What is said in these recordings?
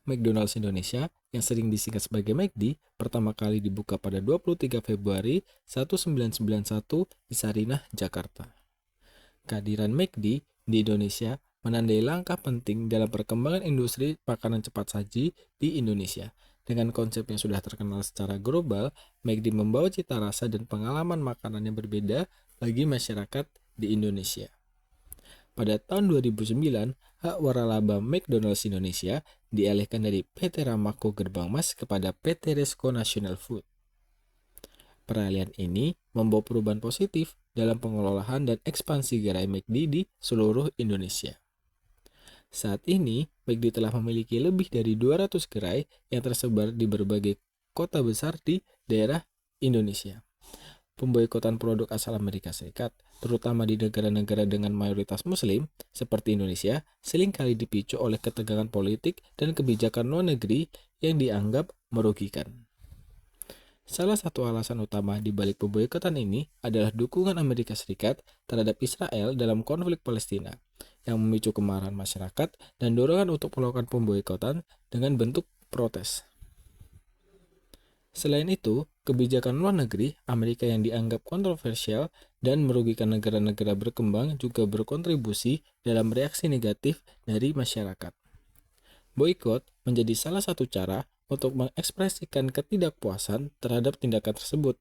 McDonald's Indonesia, yang sering disingkat sebagai McD, pertama kali dibuka pada 23 Februari 1991 di Sarinah, Jakarta. Kehadiran McD di Indonesia menandai langkah penting dalam perkembangan industri makanan cepat saji di Indonesia. Dengan konsep yang sudah terkenal secara global, McD membawa cita rasa dan pengalaman makanan yang berbeda bagi masyarakat di Indonesia. Pada tahun 2009, hak waralaba McDonald's Indonesia dialihkan dari PT Ramako Gerbang Mas kepada PT Resco National Food. Peralihan ini membawa perubahan positif dalam pengelolaan dan ekspansi gerai McD di seluruh Indonesia. Saat ini, McD telah memiliki lebih dari 200 gerai yang tersebar di berbagai kota besar di daerah Indonesia. Pemboikotan produk asal Amerika Serikat, terutama di negara-negara dengan mayoritas Muslim seperti Indonesia, seringkali dipicu oleh ketegangan politik dan kebijakan luar negeri yang dianggap merugikan. Salah satu alasan utama di balik pemboikotan ini adalah dukungan Amerika Serikat terhadap Israel dalam konflik Palestina, yang memicu kemarahan masyarakat dan dorongan untuk melakukan pemboikotan dengan bentuk protes. Selain itu, kebijakan luar negeri Amerika yang dianggap kontroversial dan merugikan negara-negara berkembang juga berkontribusi dalam reaksi negatif dari masyarakat. Boikot menjadi salah satu cara untuk mengekspresikan ketidakpuasan terhadap tindakan tersebut.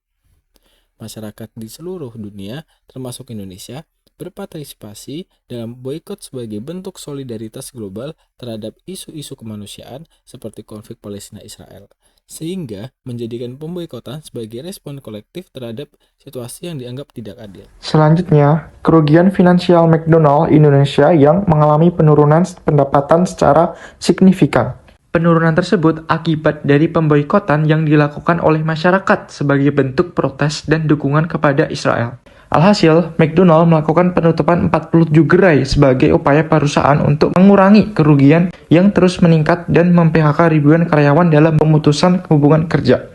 Masyarakat di seluruh dunia, termasuk Indonesia, berpartisipasi dalam boikot sebagai bentuk solidaritas global terhadap isu-isu kemanusiaan seperti konflik Palestina-Israel, sehingga menjadikan pemboikotan sebagai respon kolektif terhadap situasi yang dianggap tidak adil. Selanjutnya, kerugian finansial McDonald Indonesia yang mengalami penurunan pendapatan secara signifikan. Penurunan tersebut akibat dari pemboikotan yang dilakukan oleh masyarakat sebagai bentuk protes dan dukungan kepada Israel. Alhasil, McDonald melakukan penutupan 47 gerai sebagai upaya perusahaan untuk mengurangi kerugian yang terus meningkat dan mem-PHK ribuan karyawan dalam pemutusan hubungan kerja.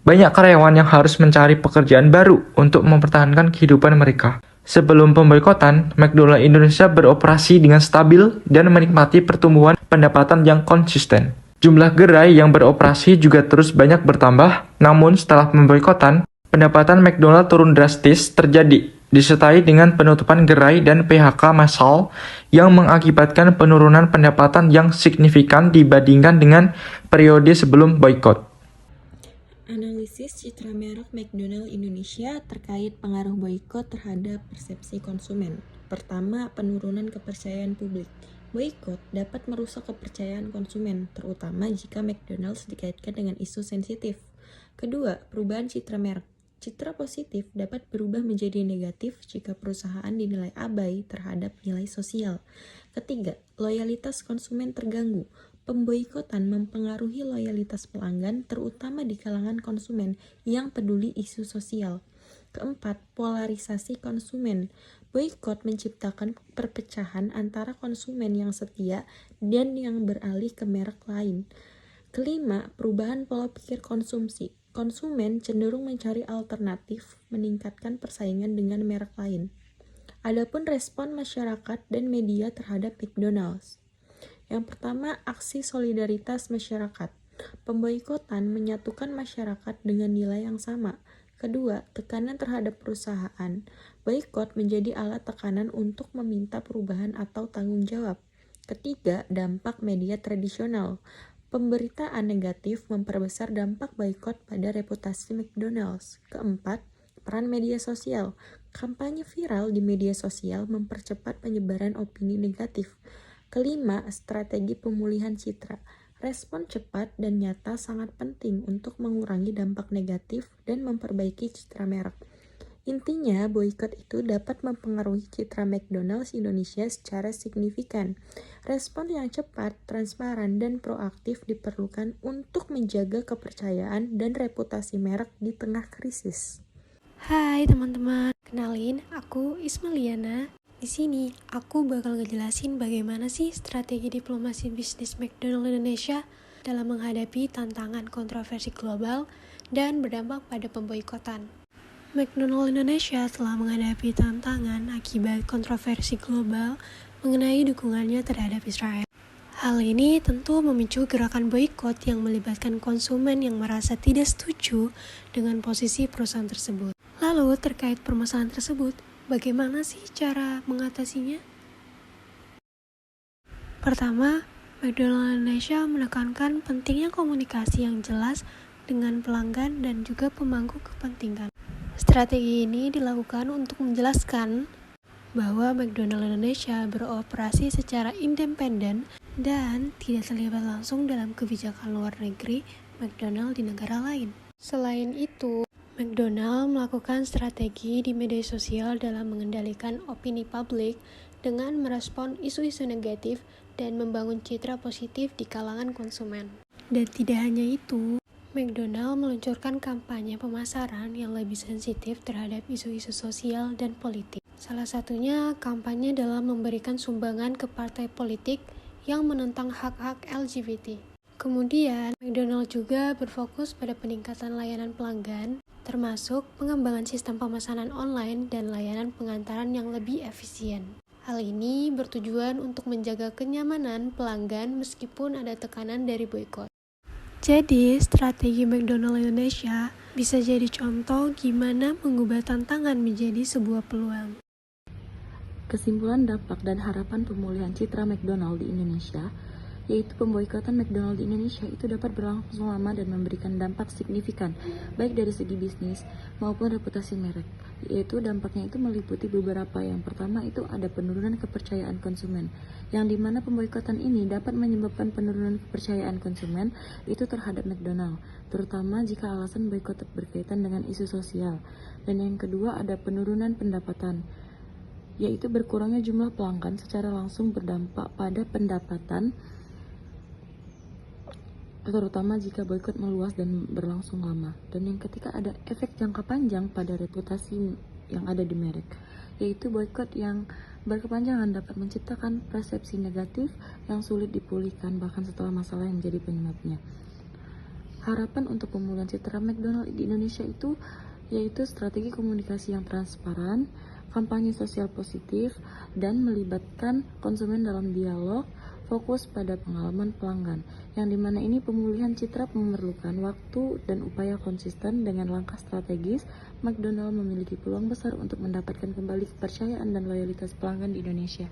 Banyak karyawan yang harus mencari pekerjaan baru untuk mempertahankan kehidupan mereka. Sebelum pemboikotan, McDonald Indonesia beroperasi dengan stabil dan menikmati pertumbuhan pendapatan yang konsisten. Jumlah gerai yang beroperasi juga terus banyak bertambah, namun setelah pemboikotan, pendapatan McDonald turun drastis terjadi, disertai dengan penutupan gerai dan PHK massal yang mengakibatkan penurunan pendapatan yang signifikan dibandingkan dengan periode sebelum boikot. Analisis citra merek McDonald Indonesia terkait pengaruh boikot terhadap persepsi konsumen. Pertama, penurunan kepercayaan publik. Boikot dapat merusak kepercayaan konsumen, terutama jika McDonald's dikaitkan dengan isu sensitif. Kedua, perubahan citra merek. Citra positif dapat berubah menjadi negatif jika perusahaan dinilai abai terhadap nilai sosial. Ketiga, loyalitas konsumen terganggu. Pemboikotan mempengaruhi loyalitas pelanggan, terutama di kalangan konsumen yang peduli isu sosial. Keempat, polarisasi konsumen. Boikot menciptakan perpecahan antara konsumen yang setia dan yang beralih ke merek lain. Kelima, perubahan pola pikir konsumsi. Konsumen cenderung mencari alternatif, meningkatkan persaingan dengan merek lain. Adapun respon masyarakat dan media terhadap McDonald's. Yang pertama, aksi solidaritas masyarakat. Pemboikotan menyatukan masyarakat dengan nilai yang sama. Kedua, tekanan terhadap perusahaan. Boikot menjadi alat tekanan untuk meminta perubahan atau tanggung jawab. Ketiga, dampak media tradisional. Pemberitaan negatif memperbesar dampak boikot pada reputasi McDonald's. Keempat, peran media sosial. Kampanye viral di media sosial mempercepat penyebaran opini negatif. Kelima, strategi pemulihan citra. Respon cepat dan nyata sangat penting untuk mengurangi dampak negatif dan memperbaiki citra merek. Intinya, boikot itu dapat mempengaruhi citra McDonald's Indonesia secara signifikan. Respon yang cepat, transparan, dan proaktif diperlukan untuk menjaga kepercayaan dan reputasi merek di tengah krisis. Hai teman-teman, kenalin aku Ismaliana. Di sini aku bakal ngejelasin bagaimana sih strategi diplomasi bisnis McDonald Indonesia dalam menghadapi tantangan kontroversi global dan berdampak pada pemboikotan. McDonald Indonesia telah menghadapi tantangan akibat kontroversi global mengenai dukungannya terhadap Israel. Hal ini tentu memicu gerakan boikot yang melibatkan konsumen yang merasa tidak setuju dengan posisi perusahaan tersebut. Lalu terkait permasalahan tersebut, bagaimana sih cara mengatasinya? Pertama, McDonald Indonesia menekankan pentingnya komunikasi yang jelas dengan pelanggan dan juga pemangku kepentingan. Strategi ini dilakukan untuk menjelaskan bahwa McDonald Indonesia beroperasi secara independen dan tidak terlibat langsung dalam kebijakan luar negeri McDonald di negara lain. Selain itu, McDonald melakukan strategi di media sosial dalam mengendalikan opini publik dengan merespon isu-isu negatif dan membangun citra positif di kalangan konsumen. Dan tidak hanya itu, McDonald meluncurkan kampanye pemasaran yang lebih sensitif terhadap isu-isu sosial dan politik. Salah satunya kampanye dalam memberikan sumbangan ke partai politik yang menentang hak-hak LGBT. Kemudian, McDonald juga berfokus pada peningkatan layanan pelanggan, termasuk pengembangan sistem pemesanan online dan layanan pengantaran yang lebih efisien. Hal ini bertujuan untuk menjaga kenyamanan pelanggan meskipun ada tekanan dari boikot. Jadi, strategi McDonald Indonesia bisa jadi contoh gimana mengubah tantangan menjadi sebuah peluang. Kesimpulan dampak dan harapan pemulihan citra McDonald di Indonesia, yaitu pemboikotan McDonald di Indonesia itu dapat berlangsung lama dan memberikan dampak signifikan, baik dari segi bisnis maupun reputasi merek. Yaitu dampaknya itu meliputi beberapa. Yang pertama itu ada penurunan kepercayaan konsumen, yang dimana pemboikotan ini dapat menyebabkan penurunan kepercayaan konsumen itu terhadap McDonald, terutama jika alasan boikot berkaitan dengan isu sosial. Dan yang kedua ada penurunan pendapatan, yaitu berkurangnya jumlah pelanggan secara langsung berdampak pada pendapatan, terutama jika boikot meluas dan berlangsung lama. Dan yang ketiga ada efek jangka panjang pada reputasi yang ada di merek, yaitu boikot yang berkepanjangan dapat menciptakan persepsi negatif yang sulit dipulihkan bahkan setelah masalah yang menjadi penyebabnya. Harapan untuk pemulihan citra McDonald di Indonesia itu yaitu strategi komunikasi yang transparan, kampanye sosial positif, dan melibatkan konsumen dalam dialog, fokus pada pengalaman pelanggan, yang dimana ini pemulihan citra memerlukan waktu dan upaya konsisten. Dengan langkah strategis, McDonald memiliki peluang besar untuk mendapatkan kembali kepercayaan dan loyalitas pelanggan di Indonesia.